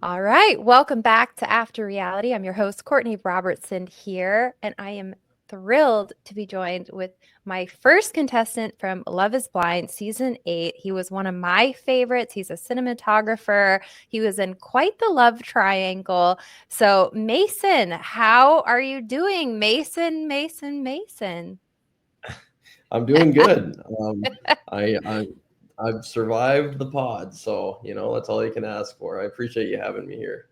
All right, welcome back to After Reality. I'm your host, Courtney Robertson here, and I am thrilled to be joined with my first contestant from Love is Blind season 8. He was one of my favorites. He's a cinematographer. He was in quite the love triangle. So, Mason, how are you doing? Mason. I'm doing good. I I've survived the pod, so that's all you can ask for. I appreciate you having me here.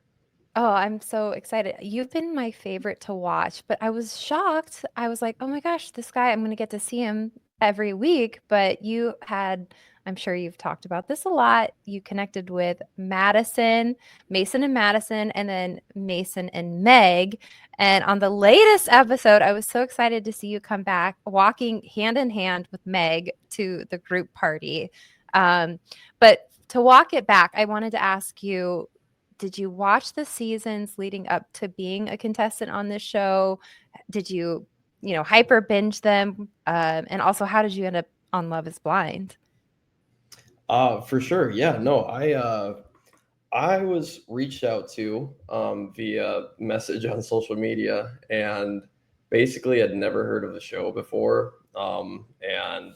Oh, I'm so excited. You've been my favorite to watch, but I was shocked. I was like, oh my gosh, this guy, I'm going to get to see him every week. But I'm sure you've talked about this a lot. You connected with Mason and Madison, and then Mason and Meg. And on the latest episode, I was so excited to see you come back walking hand in hand with Meg to the group party. Um, but to walk it back, I wanted to ask you, did you watch the seasons leading up to being a contestant on this show? Did you hyper binge them? And also, how did you end up on Love is Blind? For sure. Yeah, no, I was reached out to via message on social media, and basically had never heard of the show before, and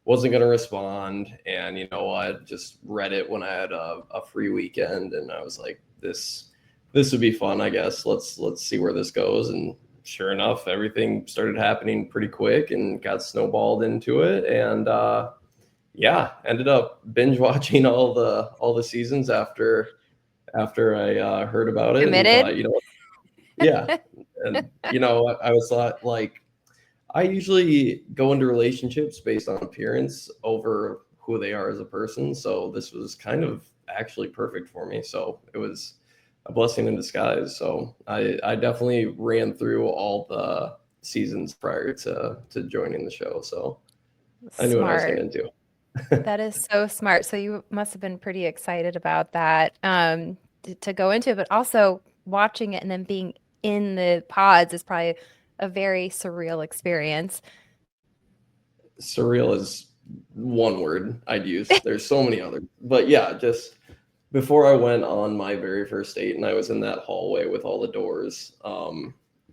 wasn't gonna respond. And I just read it when I had a free weekend, and I was like, this would be fun, I guess. Let's see where this goes. And sure enough, everything started happening pretty quick and got snowballed into it. And yeah, ended up binge watching all the seasons after I heard about it, and Committed? thought, yeah. And I was thought, like, I usually go into relationships based on appearance over who they are as a person, so this was kind of actually perfect for me. So it was a blessing in disguise. So I definitely ran through all the seasons prior to joining the show, so I knew what I was Smart. getting into. That is so smart. So you must have been pretty excited about that to go into, but also watching it and then being in the pods is probably a very surreal experience. Surreal is one word I'd use. There's so many others. But yeah, just before I went on my very first date and I was in that hallway with all the doors,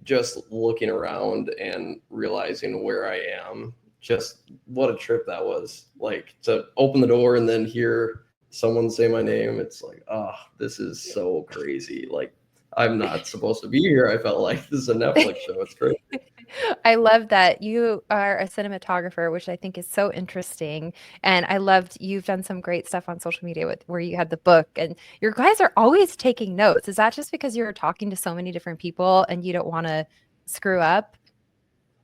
just looking around and realizing where I am, just what a trip that was. Like, to open the door and then hear someone say my name, it's like, this is so crazy. Like, I'm not supposed to be here. I felt like this is a Netflix show. It's crazy. I love that you are a cinematographer, which I think is so interesting. And I loved you've done some great stuff on social media with where you had the book and your guys are always taking notes. Is that just because you're talking to so many different people and you don't want to screw up?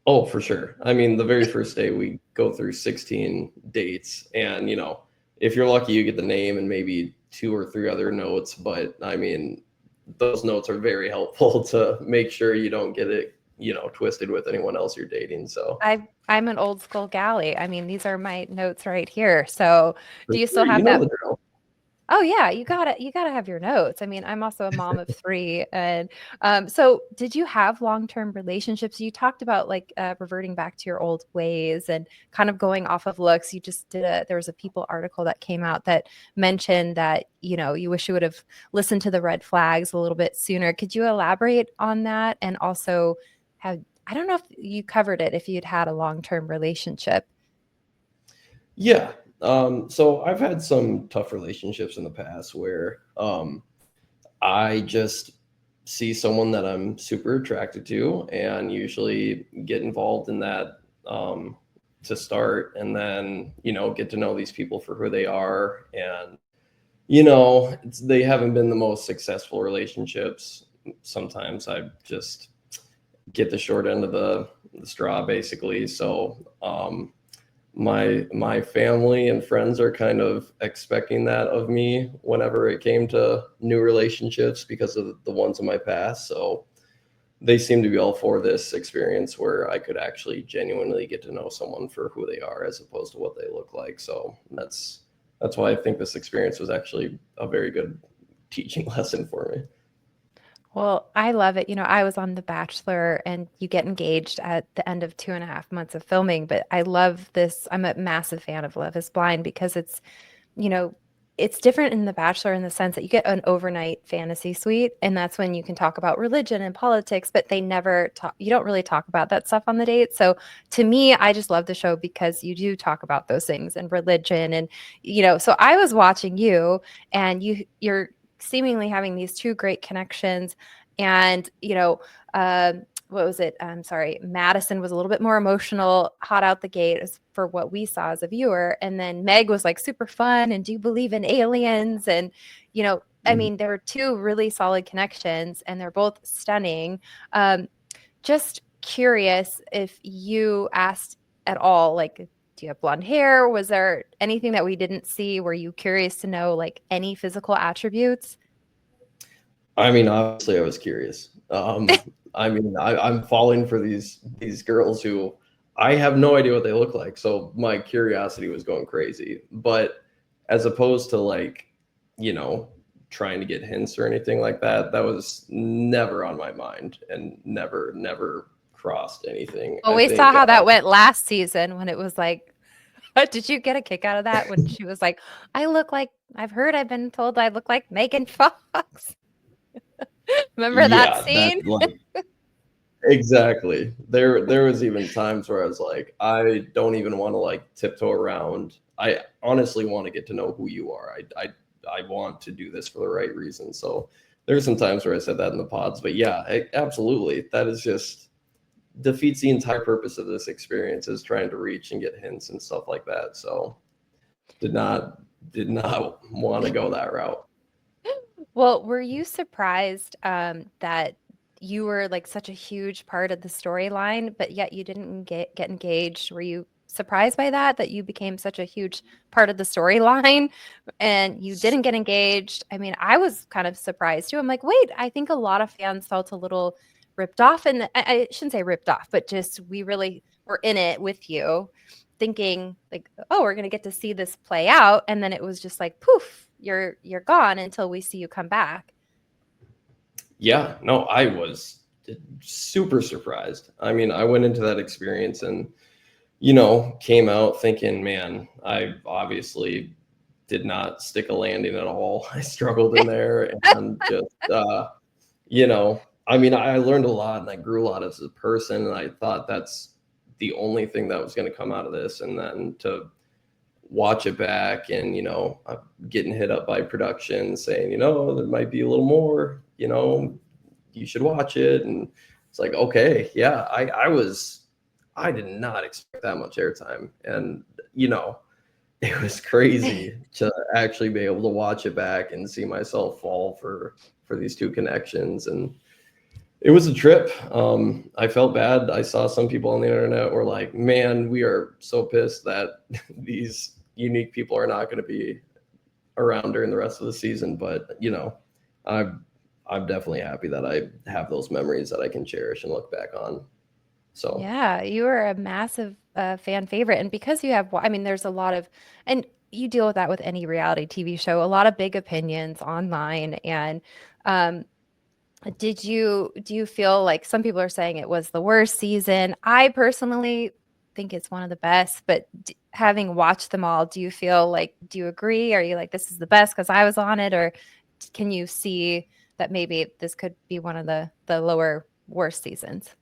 Oh, for sure. I mean, the very first day we go through 16 dates, and if you're lucky, you get the name and maybe two or three other notes. But I mean, those notes are very helpful to make sure you don't get it, twisted with anyone else you're dating. So I'm an old school galley. I mean, these are my notes right here. So, for do you sure, still you have know that? the drill. Oh yeah, you gotta have your notes. I mean, I'm also a mom of 3, and so did you have long-term relationships? You talked about like reverting back to your old ways and kind of going off of looks. There was a People article that came out that mentioned that you wish you would have listened to the red flags a little bit sooner. Could you elaborate on that? And also, have I don't know if you covered it if you'd had a long-term relationship. Yeah. So I've had some tough relationships in the past where I just see someone that I'm super attracted to and usually get involved in that to start, and then get to know these people for who they are. And they haven't been the most successful relationships. Sometimes I just get the short end of the straw, basically. So my family and friends are kind of expecting that of me whenever it came to new relationships because of the ones in my past. So they seem to be all for this experience where I could actually genuinely get to know someone for who they are as opposed to what they look like. So that's why I think this experience was actually a very good teaching lesson for me. Well, I love it. I was on The Bachelor and you get engaged at the end of 2.5 months of filming, but I love this. I'm a massive fan of Love is Blind because you know, it's different in The Bachelor in the sense that you get an overnight fantasy suite, and that's when you can talk about religion and politics, but they never talk you don't really talk about that stuff on the date. So to me, I just love the show because you do talk about those things and religion and so I was watching you and you're seemingly having these two great connections and what was it? I'm sorry. Madison was a little bit more emotional, hot out the gate as for what we saw as a viewer. And then Meg was like super fun and do you believe in aliens? And, I Mhm. mean, there were two really solid connections and they're both stunning. Just curious if you asked at all, like, do you have blonde hair? Was there anything that we didn't see? Were you curious to know like any physical attributes? I mean, obviously, I was curious. I mean, I'm falling for these girls who I have no idea what they look like, so my curiosity was going crazy. But as opposed to like, you know, trying to get hints or anything like that, that was never on my mind and never crossed anything. Well, I we saw think, how that went last season when it was like, did you get a kick out of that when she was like, I've been told I look like Megan Fox. Remember that yeah, that scene? like exactly. There was even times where I was like, I don't even want to like tiptoe around. I honestly want to get to know who you are. I want to do this for the right reason. So there's some times where I said that in the pods, but yeah, absolutely. That is just defeats the entire purpose of this experience is trying to reach and get hints and stuff like that. So did not did not want to go that route. Well, were you surprised, that you were, like, such a huge part of the storyline, but yet you didn't get engaged? Were you surprised by that, that you became such a huge part of the storyline and you didn't get engaged? I mean, I was kind of surprised too. I'm like, "Wait, I think a lot of fans felt a little ripped off," and I shouldn't say ripped off, but just we really were in it with you thinking like, "Oh, we're gonna get to see this play out," and then it was just like, "Poof, you're gone until we see you come back." Yeah, no, I was super surprised. I mean, I went into that experience and came out thinking, man, I obviously did not stick a landing at all. I struggled in there and just, I mean, I learned a lot and I grew a lot as a person. And I thought that's the only thing that was going to come out of this. And then to watch it back and, I'm getting hit up by production saying, there might be a little more, you should watch it. And it's like, okay, yeah, I did not expect that much airtime. And, you know, it was crazy to actually be able to watch it back and see myself fall for these two connections. And it was a trip. I felt bad. I saw some people on the internet were like, man, we are so pissed that these unique people are not going to be around during the rest of the season. But, I'm definitely happy that I have those memories that I can cherish and look back on. So Yeah, you were a massive, fan favorite, and because you have I mean, there's a lot of and you deal with that with any reality TV show, a lot of big opinions online, and, um, do you feel like some people are saying it was the worst season? I personally think it's one of the best, but having watched them all, do you agree? Are you like, "This is the best because I was on it," or can you see that maybe this could be one of the lower, worst seasons?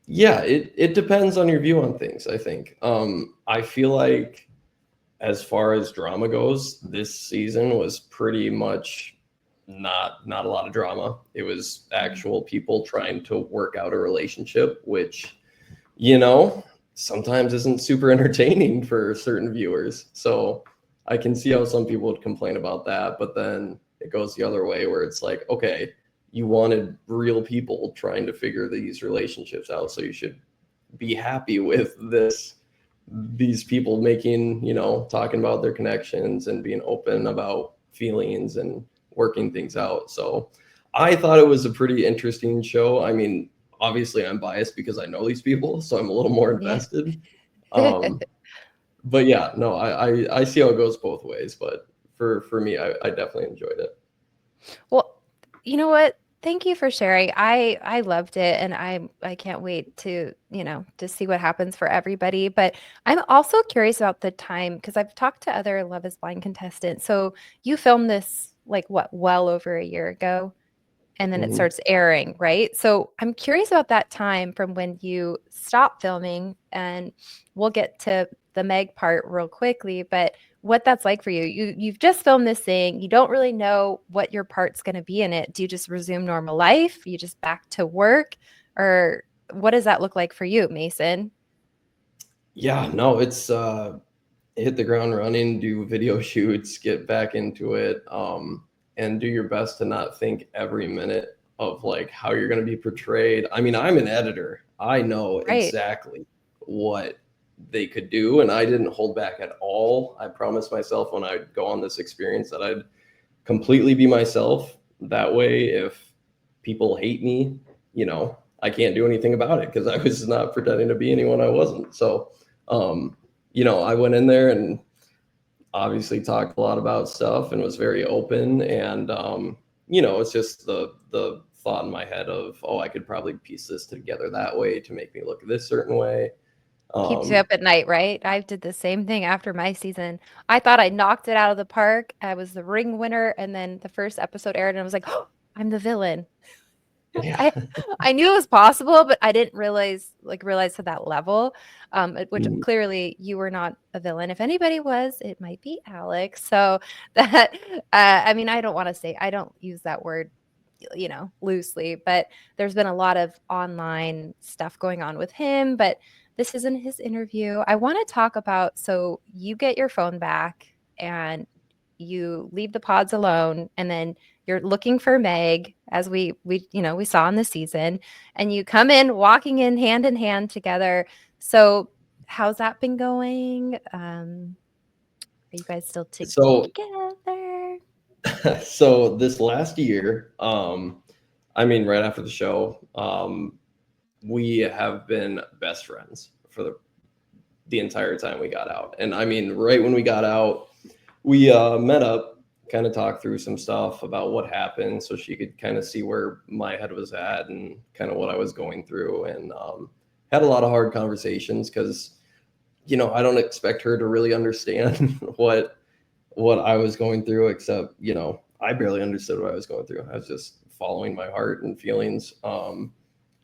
yeah, it depends on your view on things, I think. I feel like as far as drama goes, this season was pretty much not a lot of drama. It was Mm. actual people trying to work out a relationship, which, you know, sometimes isn't super entertaining for certain viewers. So I can see how some people would complain about that, but then it goes the other way where it's like, okay, you wanted real people trying to figure these relationships out, so you should be happy with these people making, talking about their connections and being open about feelings and working things out. So I thought it was a pretty interesting show. I mean, obviously I'm biased because I know these people, so I'm a little more Yeah. invested. Um, but yeah, no, I see how it goes both ways. But for me, I definitely enjoyed it. Well, you know what? Thank you for sharing. I loved it, and I can't wait to, to see what happens for everybody, but I'm also curious about the time because I've talked to other Love is Blind contestants. So you filmed this, like, what, well over a year ago? And then it Mhm. starts airing, right? So I'm curious about that time from when you stop filming, and we'll get to the Meg part real quickly, but what that's like for you. You've just filmed this thing. You don't really know what your part's going to be in it. Do you just resume normal life? You just back to work? Or what does that look like for you, Mason? Yeah, no, it's hit the ground running, do video shoots, get back into it, and do your best to not think every minute of like how you're going to be portrayed. I mean, I'm an editor. I know Right. exactly what they could do, and I didn't hold back at all. I promised myself when I'd go on this experience that I'd completely be myself. That way, if people hate me, I can't do anything about it because I was not pretending to be anyone I wasn't. So, um, I went in there and obviously talked a lot about stuff and was very open. And, it's just the thought in my head of, oh, I could probably piece this together that way to make me look this certain way. Keeps you Um, up at night, right? I did the same thing after my season. I thought I knocked it out of the park. I was the ring winner, and then the first episode aired, and I was like, "Oh, I'm the villain." yeah. I I knew it was possible, but I didn't realize to that level. Which Mhm. clearly you were not a villain. If anybody was, it might be Alex. So that I mean, I don't use that word, loosely, but there's been a lot of online stuff going on with him, but this isn't his interview. I want to talk about, so you get your phone back and you leave the pods alone, and then you're looking for Meg, as we saw in the season, and you come in in hand together. So how's that been going? Are you guys still So, together? so this last year, I mean, right after the show, we have been best friends for the entire time we got out. And I mean, right when we got out, we met up, kind of talked through some stuff about what happened so she could kind of see where my head was at and kind of what I was going through. And had a lot of hard conversations because, I don't expect her to really understand what I was going through, except, I barely understood what I was going through. I was just following my heart and feelings.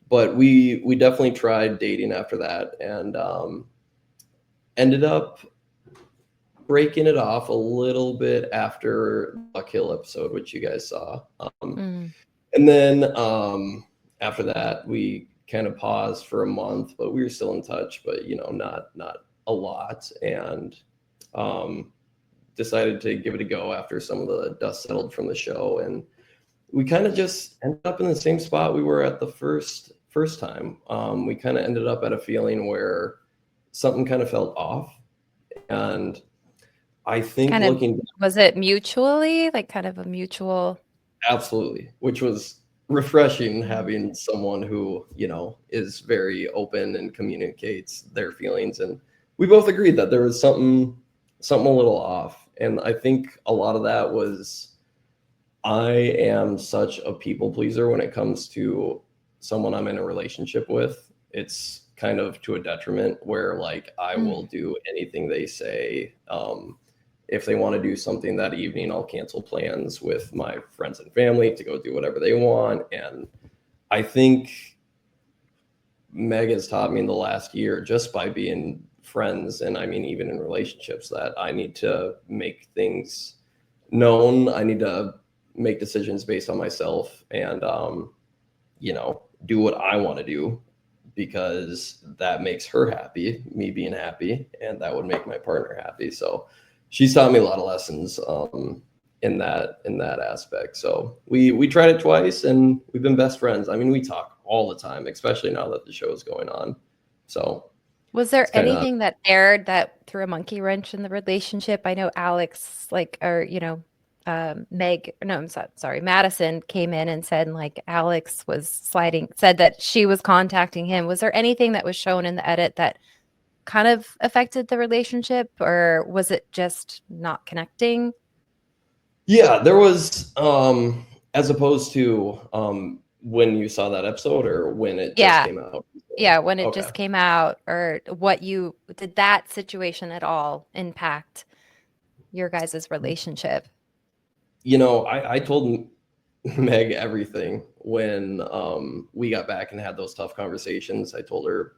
But we definitely tried dating after that, and ended up breaking it off a little bit after Buck Hill episode, which you guys saw. Mm, And then after that, we kind of paused for a month, but we were still in touch, but not a lot, and um, decided to give it a go after some of the dust settled from the show, and we kind of just ended up in the same spot we were at the first time. We kind of ended up at a feeling where something kind of felt off, and I think kind of, looking was it mutually, like kind of a mutual? absolutely, which was refreshing Mm. having someone who is very open and communicates their feelings, and we both agreed that there was something a little off, and I think a lot of that was I am such a people pleaser when it comes to someone I'm in a relationship with. It's kind of to a detriment where like I will Mm. do anything they say. If they want to do something that evening, I'll cancel plans with my friends and family to go do whatever they want. And I think Meg has taught me in the last year just by being friends, and I mean even in relationships, that I need to make things known. I need to make decisions based on myself, and do what I want to do because that makes her happy, me being happy, and that would make my partner happy. So she's taught me a lot of lessons in that aspect. So we tried it twice, and we've been best friends. I mean, we talk all the time, especially now that the show is going on. So Was there it's kind of anything that aired that threw a monkey wrench in the relationship? I know Alex, like, or, Meg, no, sorry, Madison came in and said, like, Alex was said that she was contacting him. Was there anything that was shown in the edit that kind of affected the relationship, or was it just not connecting? yeah. There was. As opposed to when you saw that episode or when it just Yeah. came out? Yeah, when it Okay. just came out, or what you did that situation at all impact your guys' relationship? I told Meg everything when we got back and had those tough conversations. I told her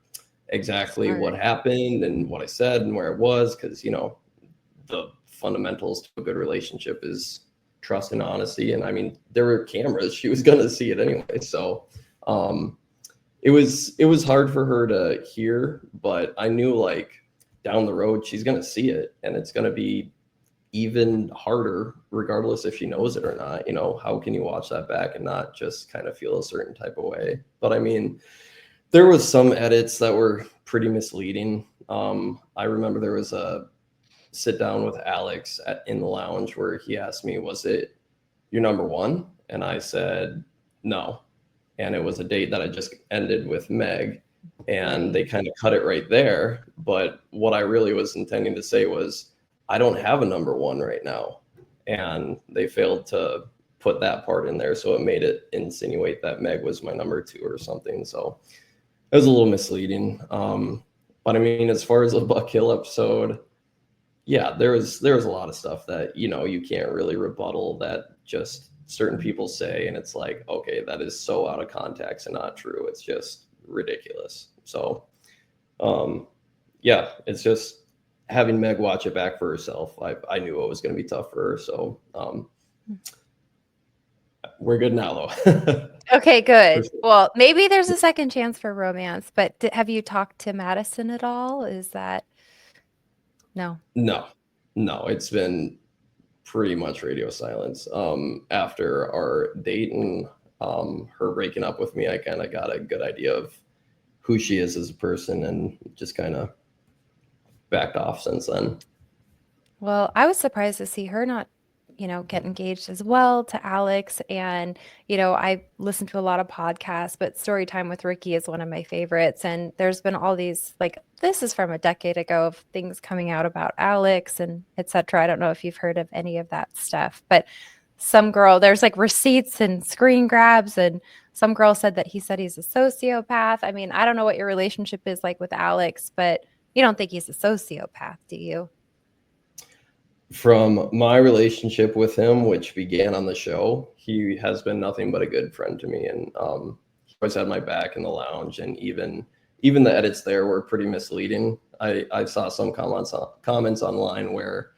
exactly what Smart. happened and what I said and where it was, because the fundamentals to a good relationship is trust and honesty. And I mean, there were cameras; she was gonna see it anyway. So um, it was hard for her to hear, but I knew like down the road she's gonna see it, and it's gonna be even harder regardless if she knows it or not. How can you watch that back and not just kind of feel a certain type of way? But I mean, there was some edits that were pretty misleading. I remember there was a sit down with Alex in the lounge where he asked me, was it your number one? And I said no, and it was a date that I just ended with Meg, and Right. they kind of cut it right there. But what I really was intending to say was, I don't have a number one right now, and they failed to put that part in there, so it made it insinuate that Meg was my number two or something. So it was a little misleading. But I mean, as far as the Buck Hill episode, yeah, there was a lot of stuff that you can't really rebuttal, that just certain people say, and it's like, okay, that is so out of context and not true. It's just ridiculous. So um yeah, it's just having Meg watch it back for herself. I knew it was going to be tough for her. So we're good now though. Okay, For good. sure. Well, maybe there's a second chance for romance, but have you talked to Madison at all? Is that no? No, no, it's been pretty much radio silence. After our date and her breaking up with me, I kind of got a good idea of who she is as a person, and just kind of backed off since then. Well, I was surprised to see her not, get engaged as well to Alex. And, I listen to a lot of podcasts, but Story Time with Ricky is one of my favorites. And there's been all these, like, this is from a decade ago, of things coming out about Alex and et cetera. I don't know if you've heard of any of that stuff, but some girl, there's like receipts and screen grabs, and some girl said that he said he's a sociopath. I mean, I don't know what your relationship is like with Alex, but you don't think he's a sociopath, do you? From my relationship with him, which began on the show, he has been nothing but a good friend to me, and he always had my back in the lounge. And even the edits there were pretty misleading. I saw some comments online where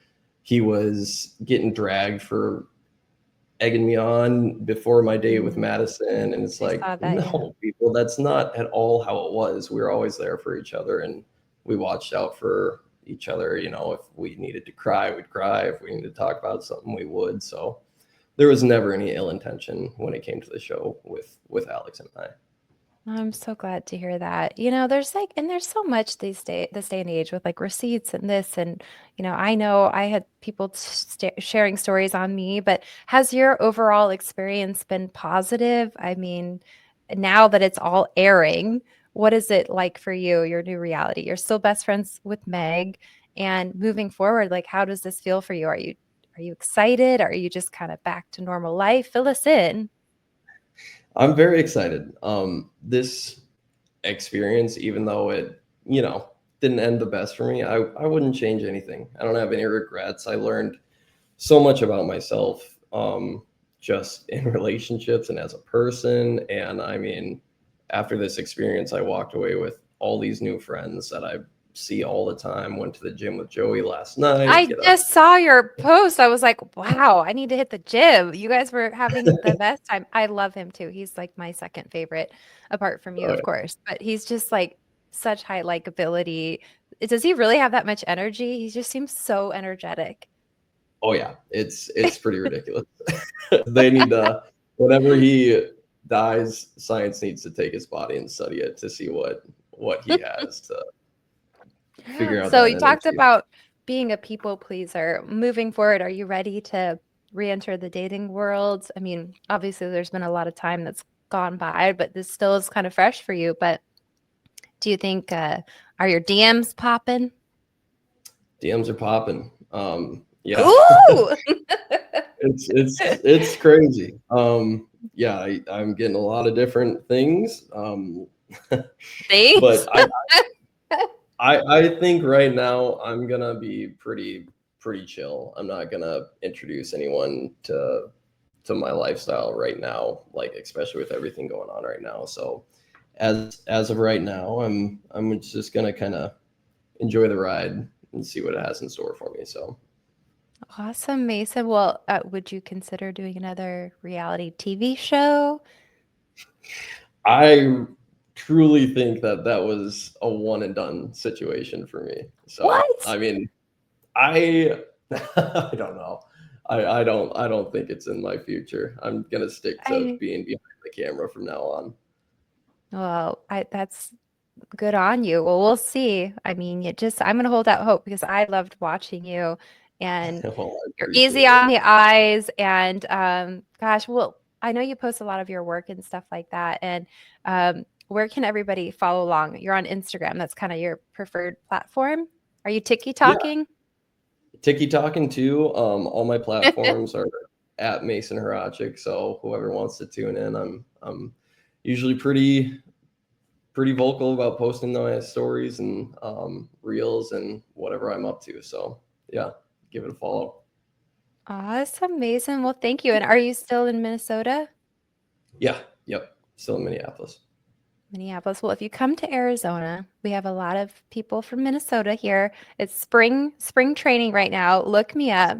he was getting dragged for egging me on before my date with Mm. Madison. And it's I like, saw that, yeah. no, people, that's not at all how it was. We were always there for each other, and we watched out for each other. If we needed to cry, we'd cry. If we needed to talk about something, we would. So there was never any ill intention when it came to the show with Alex and I. I'm so glad to hear that. There's like, and there's so much this day and age with like receipts and this, and I know I had people sharing stories on me, but has your overall experience been positive? I mean, now that it's all airing, what is it like for you, your new reality? You're still best friends with Meg, and moving forward, like how does this feel for you? Are you excited? Are you just kind of back to normal life? Fill us in. I'm very excited. This experience, even though it, didn't end the best for me, I wouldn't change anything. I don't have any regrets. I learned so much about myself, just in relationships and as a person. And I mean, after this experience, I walked away with all these new friends that I see all the time. Went to the gym with Joey last night. I just saw your post. I was like, wow, I need to hit the gym. You guys were having the best time. I love him too. He's like my second favorite, apart from you, Oh, of course. But he's just like such high likability. Does he really have that much energy? He just seems so energetic. oh yeah, it's pretty ridiculous. They need to, whenever he dies, science needs to take his body and study it to see what he has to figure out So that you talked energy. about being a people pleaser. Moving forward, are you ready to re-enter the dating world? I mean, obviously there's been a lot of time that's gone by, but this still is kind of fresh for you. But do you think are your DMs popping? DMs are popping. Yeah. Ooh! It's crazy. Yeah, I'm getting a lot of different things. Thanks. But I think right now I'm gonna be pretty chill. I'm not gonna introduce anyone to my lifestyle right now, like especially with everything going on right now. So as of right now, I'm just gonna kind of enjoy the ride and see what it has in store for me. So Awesome, Mason. Well, would you consider doing another reality TV show? I truly think that that was a one and done situation for me. So What? I mean, I I don't know. I don't think it's in my future. I'm gonna stick to I being behind the camera from now on. well, I that's good on you. Well, we'll see. I mean, you just I'm gonna hold out hope because I loved watching you and Well, I you're easy appreciate it. on the eyes and gosh, well, I know you post a lot of your work and stuff like that. And where can everybody follow along? You're on Instagram. That's kind of your preferred platform. Are you TikTok Yeah, talking? Tiki talking too. All my platforms are at Mason Horacek. So whoever wants to tune in, I'm usually pretty vocal about posting my stories and reels and whatever I'm up to. So yeah, give it a follow. Awesome, Mason. Well, thank you. And are you still in Minnesota? Yeah, yep. Still in Minneapolis. Minneapolis. Well, if you come to Arizona, we have a lot of people from Minnesota here. It's spring training right now. Look me up.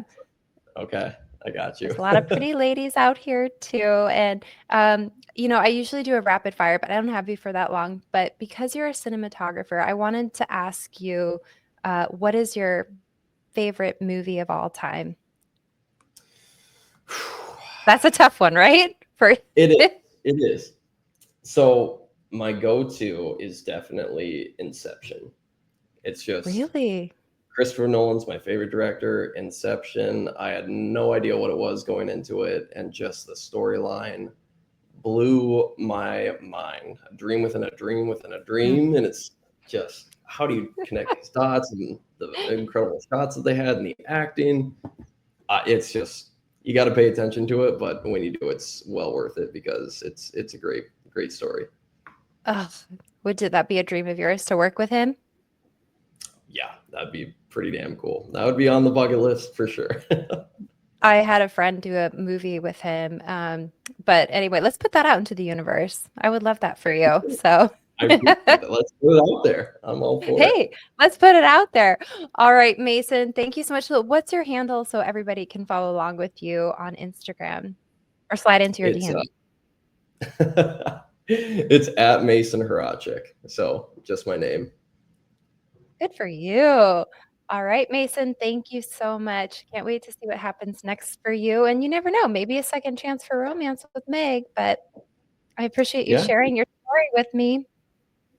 Okay, I got you. There's a lot of pretty ladies out here too. And I usually do a rapid fire, but I don't have you for that long. But because you're a cinematographer, I wanted to ask you, what is your favorite movie of all time? That's a tough one, right? For It is. It is. So my go-to is definitely Inception. It's just really? Christopher Nolan's my favorite director. Inception. I had no idea what it was going into it, and just the storyline blew my mind. A dream within a dream within a Mm. dream, and it's just how do you connect these dots and the incredible shots that they had and the acting. It's just you got to pay attention to it, but when you do, it's well worth it because it's a great story. Ugh. Would that be a dream of yours to work with him? Yeah, that'd be pretty damn cool. That would be on the bucket list for sure. I had a friend do a movie with him. But anyway, let's put that out into the universe. I would love that for you. So, I appreciate it. Let's put it out there. I'm all for it. hey, let's put it out there. All right, Mason, thank you so much. So what's your handle so everybody can follow along with you on Instagram or slide into your It's DM? it's at Mason Horacek. So just my name. Good for you. All right, Mason, thank you so much. Can't wait to see what happens next for you. And you never know, maybe a second chance for romance with Meg, but I appreciate you Yeah, sharing your story with me.